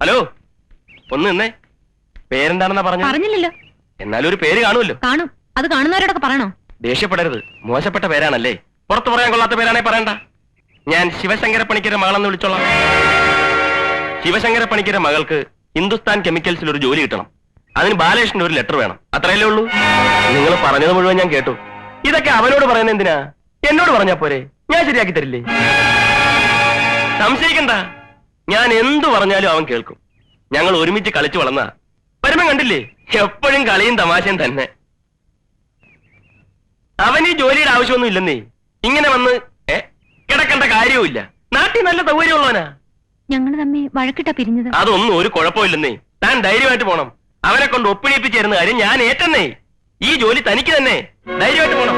Hello, ഒന്ന് നിന്നേ. പേരെന്താണെന്നാ പറഞ്ഞില്ലല്ലോ. എന്നാലും ഒരു പേര് കാണുമല്ലോ. കാണും. അത് കാണുന്നവരോടൊക്കെ പറയണോ? ദേഷ്യപ്പെടരുത്, മോശപ്പെട്ട പേരാണല്ലേ. പുറത്തു പറയാൻ കൊള്ളാത്ത പേരാണേ പറയണ്ട. ഞാൻ ശിവശങ്കര പണിക്കരുടെ മകളെന്ന് വിളിച്ചോളാം. ശിവശങ്കര പണിക്കരുടെ മകൾക്ക് ഹിന്ദുസ്ഥാൻ കെമിക്കൽസിൽ ഒരു ജോലി കിട്ടണം. അതിന് ബാലകൃഷ്ണന്റെ ഒരു ലെറ്റർ വേണം. അത്രയല്ലേ ഉള്ളൂ. നിങ്ങൾ പറഞ്ഞത് മുഴുവൻ ഞാൻ കേട്ടു. ഇതൊക്കെ അവനോട് പറയുന്നത് എന്തിനാ? എന്നോട് പറഞ്ഞാ പോരെ, ഞാൻ ശരിയാക്കി തരില്ലേ. സംശയിക്കണ്ട, ഞാൻ എന്തു പറഞ്ഞാലും അവൻ കേൾക്കും. ഞങ്ങൾ ഒരുമിച്ച് കളിച്ചു വളർന്ന വരുമ്പം കണ്ടില്ലേ, എപ്പോഴും കളിയും തമാശയും തന്നെ. അവന് ഈ ജോലിയുടെ ആവശ്യമൊന്നും ഇല്ലെന്നേ. ഇങ്ങനെ വന്ന് കിടക്കേണ്ട കാര്യവുമില്ല. നാട്ടിൽ നല്ല സൗകര്യമുള്ളവനാ. ഞങ്ങൾ തമ്മിൽ വഴക്കിട്ടാ പിരിഞ്ഞത്. അതൊന്നും ഒരു കുഴപ്പമില്ലെന്നേ. താൻ ധൈര്യമായിട്ട് പോണം. അവനെ കൊണ്ട് ഒപ്പിടിപ്പിച്ചിരുന്ന കാര്യം ഞാൻ ഏറ്റെന്നേ. ഈ ജോലി തനിക്ക് തന്നെ. ധൈര്യമായിട്ട് പോണം.